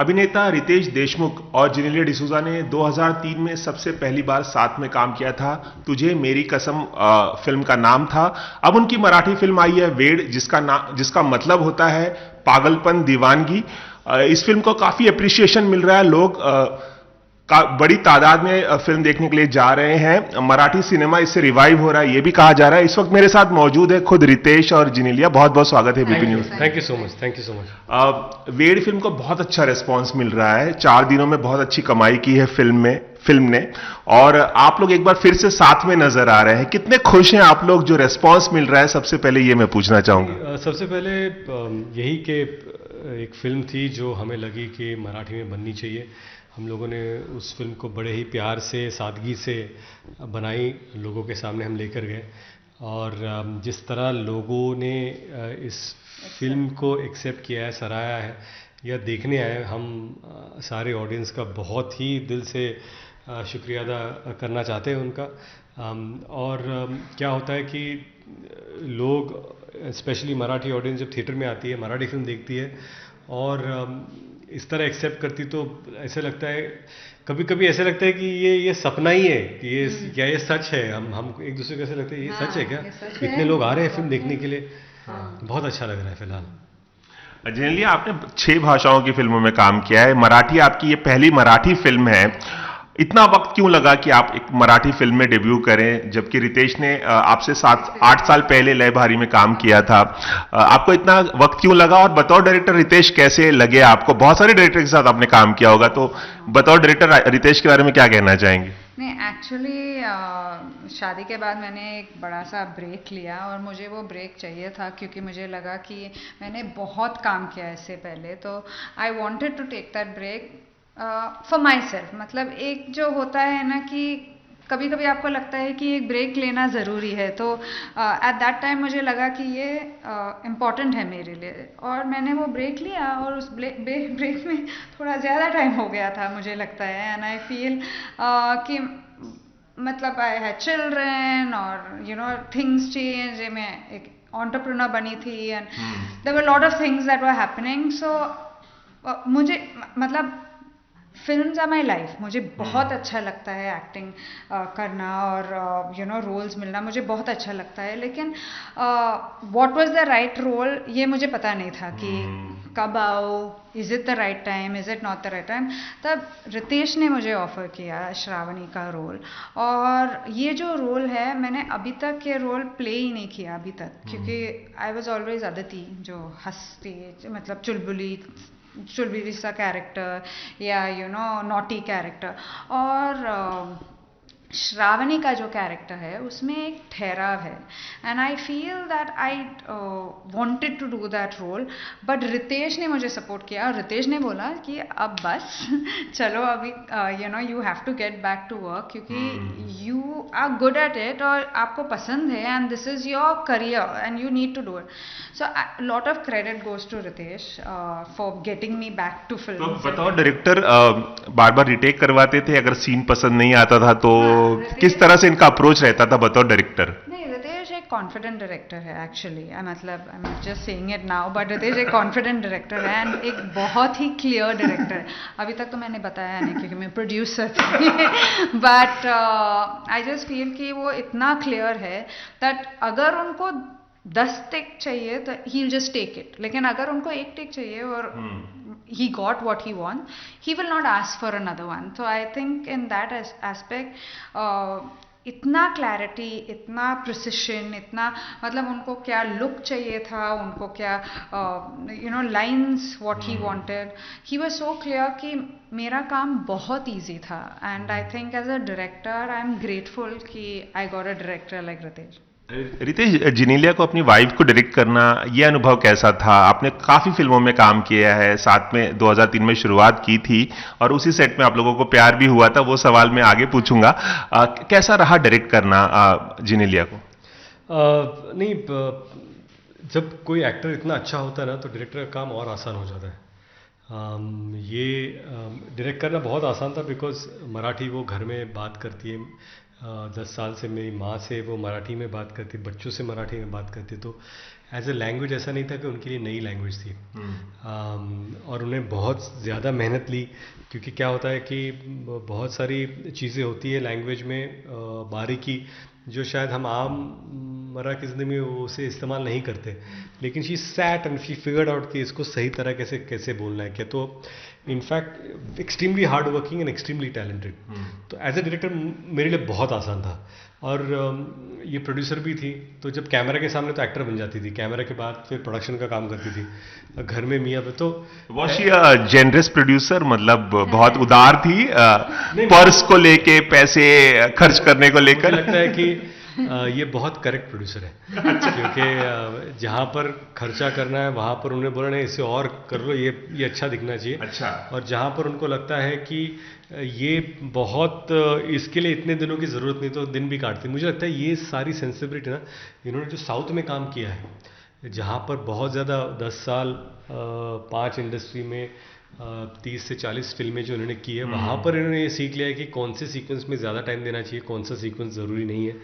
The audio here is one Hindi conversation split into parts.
अभिनेता रितेश देशमुख और जेनेलिया डिसूजा ने 2003 में सबसे पहली बार साथ में काम किया था। तुझे मेरी कसम फिल्म का नाम था। अब उनकी मराठी फिल्म आई है वेड, जिसका मतलब होता है पागलपन दीवानगी। इस फिल्म को काफी अप्रिसिएशन मिल रहा है। लोग बड़ी तादाद में फिल्म देखने के लिए जा रहे हैं। मराठी सिनेमा इससे रिवाइव हो रहा है, ये भी कहा जा रहा है। इस वक्त मेरे साथ मौजूद है खुद रितेश और जेनेलिया। बहुत बहुत स्वागत है BP news. Thank you so much, thank you so much. Ved film को बहुत अच्छा रिस्पांस मिल रहा है। 4 दिनों में बहुत अच्छी कमाई की है फिल्म ने। और आप लोग एक बार फिर से साथ में नजर आ रहे हैं। कितने खुश हैं आप लोग जो रिस्पांस मिल रहा है? सबसे पहले ये मैं पूछना चाहूंगा। सबसे पहले यही कि एक फिल्म थी जो हमें लगी कि मराठी में बननी चाहिए। हम लोगों ने उस फिल्म को बड़े ही प्यार से, सादगी से बनाई, लोगों के सामने हम लेकर गए। और जिस तरह लोगों ने इस फिल्म को एक्सेप्ट किया है, सराहा है या देखने आए, हम सारे ऑडियंस का बहुत ही दिल से शुक्रिया अदा करना चाहते हैं उनका। और क्या होता है कि लोग, स्पेशली मराठी ऑडियंस, जब थिएटर में आती है, मराठी फिल्म देखती है और इस तरह एक्सेप्ट करती, तो ऐसे लगता है, कभी कभी ऐसे लगता है कि ये सपना ही है कि ये सच है। हम एक दूसरे को ऐसे लगता है, ये सच है क्या? इतने लोग आ रहे हैं फिल्म देखने के लिए। बहुत अच्छा लग रहा है फिलहाल। जेनेलिया, आपने 6 भाषाओं की फिल्मों में काम किया है। मराठी आपकी ये पहली मराठी फिल्म है। इतना वक्त क्यों लगा कि आप एक मराठी फिल्म में डेब्यू करें, जबकि रितेश ने आपसे 7-8 साल पहले लय भारी में काम किया था? आपको इतना वक्त क्यों लगा? और बतौर डायरेक्टर रितेश कैसे लगे आपको? बहुत सारे डायरेक्टर के साथ आपने काम किया होगा, तो बतौर डायरेक्टर रितेश के बारे में क्या कहना चाहेंगे? नहीं, एक्चुअली शादी के बाद मैंने एक बड़ा सा ब्रेक लिया और मुझे वो ब्रेक चाहिए था, क्योंकि मुझे लगा कि मैंने बहुत काम किया इससे पहले, तो I wanted to take that break for myself. मतलब एक जो होता है ना कि कभी कभी आपको लगता है कि एक ब्रेक लेना ज़रूरी है, तो एट दैट टाइम मुझे लगा कि ये इम्पॉर्टेंट है मेरे लिए, और मैंने वो ब्रेक लिया। और उस ब्रेक में थोड़ा ज़्यादा टाइम हो गया था मुझे लगता है। एंड आई फील कि मतलब आई हैड चिल्ड्रन और थिंग्स चेंज। मैं एक एंटरप्रेन्योर बनी थी and there were lot of things that were happening. So मुझे मतलब फिल्म्स आर माई लाइफ। मुझे बहुत अच्छा लगता है एक्टिंग करना और रोल्स मिलना, मुझे बहुत अच्छा लगता है। लेकिन what was the right role, ये मुझे पता नहीं था कि कब आओ, is it the right time, is it not the right time. तब रितेश ने मुझे ऑफ़र किया श्रावणी का रोल, और ये जो रोल है, मैंने अभी तक ये रोल प्ले ही नहीं किया अभी तक, क्योंकि आई वॉज ऑलवेज अदिति, जो हंसती, मतलब चुलबुली सा कैरेक्टर या नॉटी कैरेक्टर। और श्रावणी का जो कैरेक्टर है उसमें एक ठहराव है, and I feel that I wanted to do that role. But Riteish ने मुझे सपोर्ट किया और रितेश ने बोला कि अब बस चलो, अभी you have to get back to work, क्योंकि you are good at it और आपको पसंद है, and this is your career and you need to do it. So lot of credit goes to Ritesh for getting me back to film. तो बताओ, डायरेक्टर बार बार रिटेक करवाते थे अगर सीन पसंद नहीं आता था, तो किस तरह से इनका अप्रोच रहता था बतौर डायरेक्टर? नहीं, रितेश एक कॉन्फिडेंट डायरेक्टर है एक्चुअली। मतलब I am just saying it now, but Riteish एक कॉन्फिडेंट डायरेक्टर है एंड एक बहुत ही क्लियर डायरेक्टर है। अभी तक तो मैंने बताया नहीं क्योंकि मैं प्रोड्यूसर थी, बट आई जस्ट फील कि वो इतना क्लियर है दैट अगर उनको 10 टेक चाहिए तो he will just take it. लेकिन अगर उनको 1 टेक चाहिए और he got what he wants, he will not ask for another one. So I think in that aspect, इतना क्लैरिटी, इतना प्रिसिशन, इतना मतलब उनको क्या लुक चाहिए था, उनको क्या lines what he wanted, he was so clear कि मेरा काम बहुत इजी था। And I think as a director I am grateful कि I got a director like Ritesh. Ritesh, Genelia को अपनी वाइफ को डायरेक्ट करना, ये अनुभव कैसा था? आपने काफी फिल्मों में काम किया है, साथ में 2003 में शुरुआत की थी और उसी सेट में आप लोगों को प्यार भी हुआ था। वो सवाल मैं आगे पूछूंगा। कैसा रहा डायरेक्ट करना जेनेलिया को? नहीं, जब कोई एक्टर इतना अच्छा होता है ना, तो डायरेक्टर का काम और आसान हो जाता है। ये डायरेक्ट करना बहुत आसान था, बिकॉज मराठी वो घर में बात करती है। 10 साल से मेरी माँ से वो मराठी में बात करती, बच्चों से मराठी में बात करती, तो एज ए लैंग्वेज ऐसा नहीं था कि उनके लिए नई लैंग्वेज थी। और उन्हें बहुत ज़्यादा मेहनत ली, क्योंकि क्या होता है कि बहुत सारी चीज़ें होती है लैंग्वेज में बारीकी, जो शायद हम आम मरा की ज़िंदगी में उसे इस्तेमाल नहीं करते, लेकिन she sat and she figured out कि इसको सही तरह कैसे बोलना है क्या। तो in fact extremely hard working and extremely talented. तो एज ए डायरेक्टर मेरे लिए बहुत आसान था। और ये प्रोड्यूसर भी थी, तो जब कैमरा के सामने तो एक्टर बन जाती थी, कैमरा के बाद फिर प्रोडक्शन का काम करती थी घर में मियाँ पे। तो Was she a generous producer? मतलब बहुत उदार थी पर्स को लेके, पैसे खर्च करने को मुझे लेकर? लगता है कि ये बहुत करेक्ट प्रोड्यूसर है, क्योंकि जहाँ पर खर्चा करना है वहाँ पर उन्होंने बोला नहीं इसे और कर लो, ये अच्छा दिखना चाहिए। अच्छा। और जहाँ पर उनको लगता है कि ये बहुत इसके लिए इतने दिनों की ज़रूरत नहीं, तो दिन भी काटती। मुझे लगता है ये सारी सेंसिबिलिटी ना, इन्होंने जो साउथ में काम किया है, जहाँ पर बहुत ज़्यादा 10 साल 5 इंडस्ट्री में 30 से 40 फिल्में जो इन्होंने की है, वहाँ पर इन्होंने ये सीख लिया है कि कौन से सीक्वेंस में ज़्यादा टाइम देना चाहिए, कौन सा सीक्वेंस ज़रूरी नहीं है।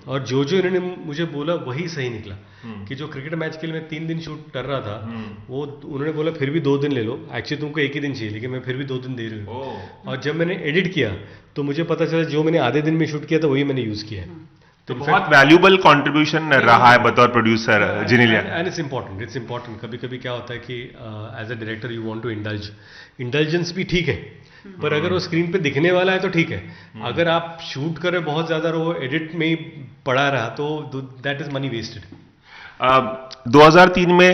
और जो इन्होंने मुझे बोला वही सही निकला। कि जो क्रिकेट मैच के लिए मैं 3 दिन शूट कर रहा था, वो उन्होंने बोला फिर भी 2 दिन ले लो, एक्चुअली तुमको 1 ही दिन चाहिए, लेकिन मैं फिर भी 2 दिन दे रही हूँ। और जब मैंने एडिट किया तो मुझे पता चला जो मैंने आधे दिन में शूट किया था वही मैंने यूज़ किया है। तो बहुत वैल्यूबल कंट्रीब्यूशन रहा है बतौर producer Genelia. And it's important. कभी कभी क्या होता है कि as a director you want to indulgence भी ठीक है, पर अगर वो स्क्रीन पे दिखने वाला है तो ठीक है। अगर आप शूट करें बहुत ज़्यादा और वो एडिट में ही पड़ा रहा तो दैट इज मनी वेस्टेड। 2003 में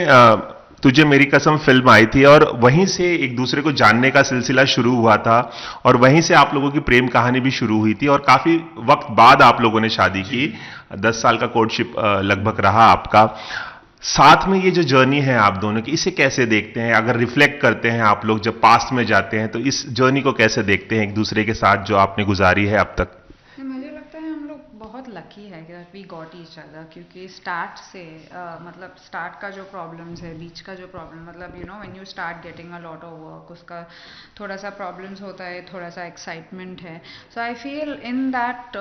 तुझे मेरी कसम फिल्म आई थी, और वहीं से एक दूसरे को जानने का सिलसिला शुरू हुआ था, और वहीं से आप लोगों की प्रेम कहानी भी शुरू हुई थी, और काफी वक्त बाद आप लोगों ने शादी की। 10 साल का कोर्टशिप लगभग रहा आपका। साथ में ये जो जर्नी है आप दोनों की, इसे कैसे देखते हैं? अगर रिफ्लेक्ट करते हैं आप लोग, जब पास्ट में जाते हैं, तो इस जर्नी को कैसे देखते हैं एक दूसरे के साथ जो आपने गुजारी है अब तक? मुझे लगता है हम लोग बहुत लकी है कि वी गॉट ईच अदर, क्योंकि स्टार्ट से मतलब स्टार्ट का जो प्रॉब्लम्स है, बीच का जो प्रॉब्लम, मतलब you know when you start getting a lot of work, उसका थोड़ा सा प्रॉब्लम्स होता है, थोड़ा सा एक्साइटमेंट है। So I feel in that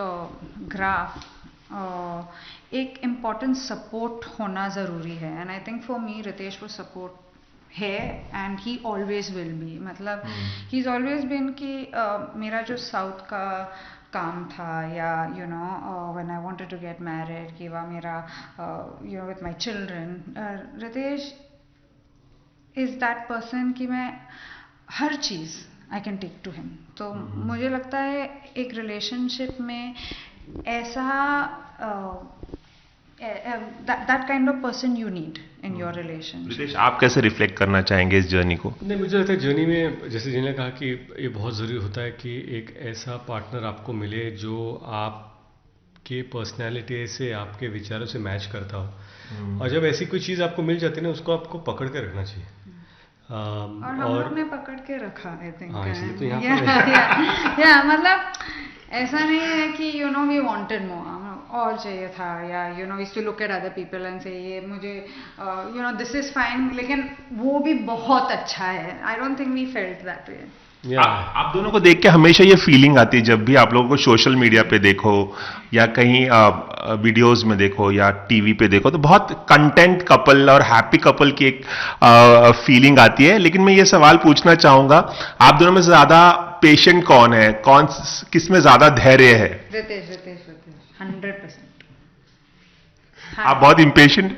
graph एक इम्पॉर्टेंट सपोर्ट होना ज़रूरी है। And I think for me Ritesh वो सपोर्ट है, and he always will be. मतलब ही इज़ ऑलवेज बीन कि मेरा जो साउथ का काम था, या you know when I wanted to get married, कि वह मेरा you know with my children, Ritesh is that person कि मैं हर चीज़ I can take to him. तो मुझे लगता है एक रिलेशनशिप में ऐसा that kind of person you need in your relationship। Ritesh, आप कैसे रिफ्लेक्ट करना चाहेंगे इस जर्नी को? नहीं, मुझे लगता है जर्नी में, जैसे जिन्होंने कहा कि ये बहुत ज़रूरी होता है कि एक ऐसा पार्टनर आपको मिले जो आपके पर्सनैलिटी से, आपके विचारों से मैच करता हो। और जब ऐसी कोई चीज़ आपको मिल जाती है ना, उसको आपको पकड़ के रखना चाहिए। और हम लोग ने पकड़ के रखा, आई थिंक। हाँ, इसलिए तो यहाँ या मतलब ऐसा नहीं है कि you know we wanted more, और चाहिए था, या you know we to look at other people and say ये मुझे you know this is fine, लेकिन वो भी बहुत अच्छा है। I don't think we felt that way. आप दोनों को देख के हमेशा ये फीलिंग आती है, जब भी आप लोगों को सोशल मीडिया पे देखो या कहीं वीडियोस में देखो या टीवी पे देखो, तो बहुत कंटेंट कपल और हैप्पी कपल की एक फीलिंग आती है। लेकिन मैं ये सवाल पूछना चाहूंगा, आप दोनों में ज्यादा पेशेंट कौन है? किसमें ज्यादा धैर्य है? रितेश 100%। आप बहुत इम्पेशेंट?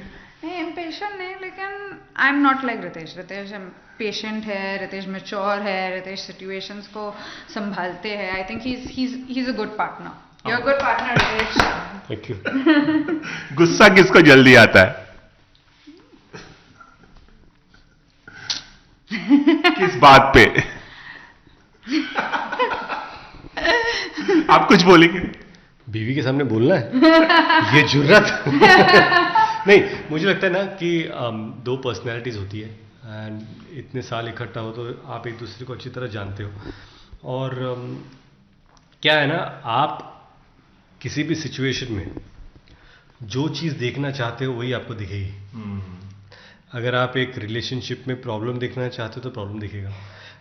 नहीं, इम्पेशेंट नहीं, लेकिन I am not like Ritesh. Riteish patient है, रितेश मैच्योर है, रितेश सिचुएशंस को संभालते हैं। I think he is a good partner. You are good partner Riteish. Thank you. गुस्सा किसको जल्दी आता है? किस बात पे? आप कुछ बोलेंगे? बीवी के सामने बोलना है ये जुर्रत? नहीं, मुझे लगता है ना कि 2 पर्सनैलिटीज होती है, एंड इतने साल इकट्ठा हो तो आप एक दूसरे को अच्छी तरह जानते हो। और क्या है ना, आप किसी भी सिचुएशन में जो चीज़ देखना चाहते हो वही आपको दिखेगी। अगर आप एक रिलेशनशिप में प्रॉब्लम देखना चाहते हो तो प्रॉब्लम दिखेगा,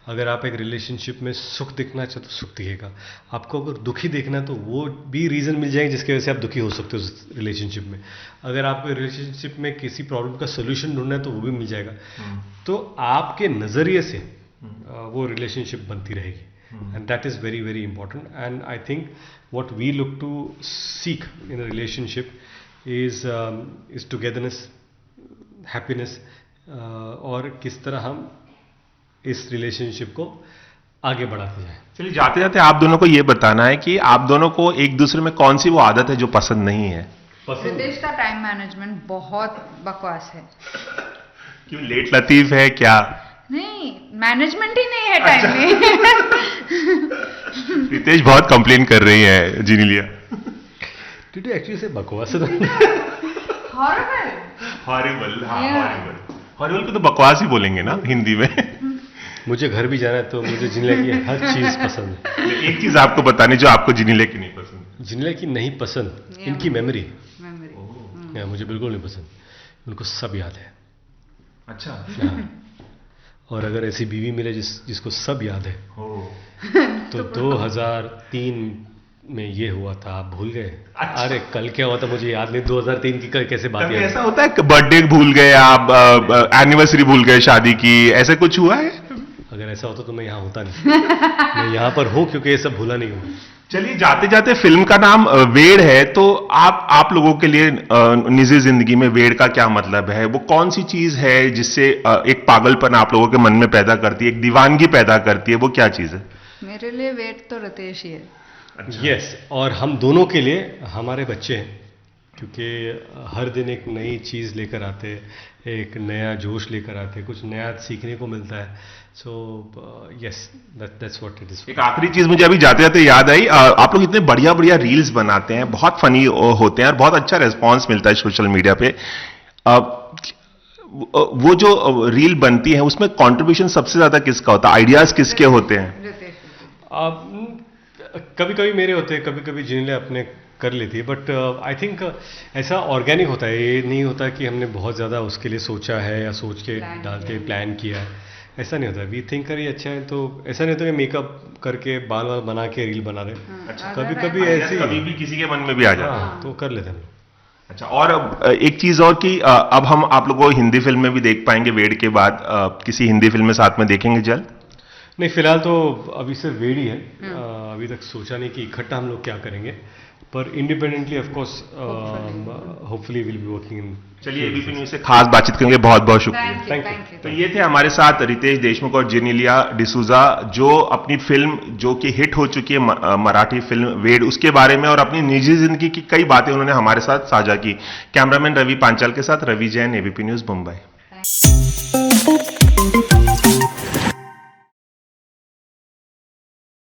अगर आप एक रिलेशनशिप में सुख देखना चाहते हो तो सुख दिखेगा, आपको अगर दुखी देखना है तो वो भी रीज़न मिल जाएगा जिसकी वजह से आप दुखी हो सकते हो उस रिलेशनशिप में, अगर आपको रिलेशनशिप में किसी प्रॉब्लम का सोल्यूशन ढूंढना है तो वो भी मिल जाएगा। तो आपके नज़रिए से वो रिलेशनशिप बनती रहेगी, and that is very very important. And I think what we look to seek in a relationship is togetherness, happiness, और किस तरह हम इस रिलेशनशिप को आगे बढ़ाते जाएं। चलिए जाते जाते आप दोनों को ये बताना है कि आप दोनों को एक दूसरे में कौन सी वो आदत है जो पसंद नहीं है। रितेश का टाइम मैनेजमेंट बहुत बकवास है। क्यों, लेट लतीफ है क्या? नहीं, मैनेजमेंट ही नहीं है टाइम में। रितेश बहुत कंप्लेन कर रही है जिनीलिया। टू एक्चुअली से बकवास है हॉरिबल। हॉरिबल, हाँ Yeah. हॉरिबल। हॉरिबल को तो बकवास ही बोलेंगे ना हिंदी में। मुझे घर भी जाना है तो मुझे जिनिला की हर चीज़ पसंद है। एक चीज आपको बतानी जो आपको जिनीलिया की नहीं पसंद। जिनिला की नहीं पसंद, Yeah. इनकी मेमोरी मेमोरी। मुझे बिल्कुल नहीं पसंद, उनको सब याद है। अच्छा। हाँ। और अगर ऐसी बीवी मिले जिसको सब याद है ओ। तो 2003 में ये हुआ था, आप भूल गए? अच्छा। अरे कल क्या हुआ था मुझे याद नहीं, 2003 की कैसे बात कभी याद ऐसा होता है कि बर्थडे भूल गए आप, एनिवर्सरी भूल गए शादी की, ऐसे कुछ हुआ है? अगर ऐसा होता तो मैं यहाँ होता नहीं। मैं यहाँ पर हूँ क्योंकि ये सब भूला नहीं हूँ। चलिए जाते जाते फिल्म का नाम वेड है, तो आप लोगों के लिए निजी जिंदगी में वेड का क्या मतलब है? वो कौन सी चीज है जिससे एक पागलपन आप लोगों के मन में पैदा करती है, एक दीवानगी पैदा करती है, वो क्या चीज है? मेरे लिए वेट तो रितेश ही है। यस, और हम दोनों के लिए हमारे बच्चे हैं, क्योंकि हर दिन एक नई चीज़ लेकर आते, एक नया जोश लेकर आते, कुछ नया सीखने को मिलता है। So yes, that's what it is. एक आखिरी चीज मुझे अभी जाते जाते याद आई, आप लोग इतने बढ़िया बढ़िया रील्स बनाते हैं, बहुत फनी होते हैं और बहुत अच्छा रिस्पॉन्स मिलता है सोशल मीडिया पे। वो जो रील बनती है उसमें कंट्रीब्यूशन सबसे ज्यादा किसका होता है, आइडियाज किसके होते हैं? रितेश। कभी कभी मेरे होते हैं, कभी कभी जिनले अपने कर लेती है, बट आई थिंक ऐसा ऑर्गेनिक होता है, ये नहीं होता कि हमने बहुत ज़्यादा उसके लिए सोचा है या सोच के Plan डालते किया। प्लान किया है, ऐसा नहीं होता। वी थिंक करिए अच्छा है, तो ऐसा नहीं होता कि मेकअप करके बाल वाल बना के रील बना रहे। अच्छा, कभी अगर कभी मैं- ऐसे कभी भी किसी के मन में भी आ जाता है। हाँ, तो कर लेते हैं। अच्छा, और एक चीज और कि अब हम आप लोगों को हिंदी फिल्म में भी देख पाएंगे वेड के बाद, किसी हिंदी फिल्म में साथ में देखेंगे जल्द? नहीं, फिलहाल तो अभी सिर्फ वेड ही है। अभी तक सोचा नहीं कि इकट्ठा हम लोग क्या करेंगे, पर independently of course hopefully will be working in. चलिए एबीपी न्यूज से खास बातचीत करेंगे, बहुत बहुत शुक्रिया। Thank you, Thank you. Thank you. तो ये थे हमारे साथ रितेश देशमुख और जेनेलिया डिसूजा, जो अपनी फिल्म जो कि हिट हो चुकी है मराठी फिल्म वेड, उसके बारे में और अपनी निजी जिंदगी की कई बातें उन्होंने हमारे साथ साझा की। कैमरामैन रवि पांचाल के साथ रवि जैन, एबीपी न्यूज मुंबई।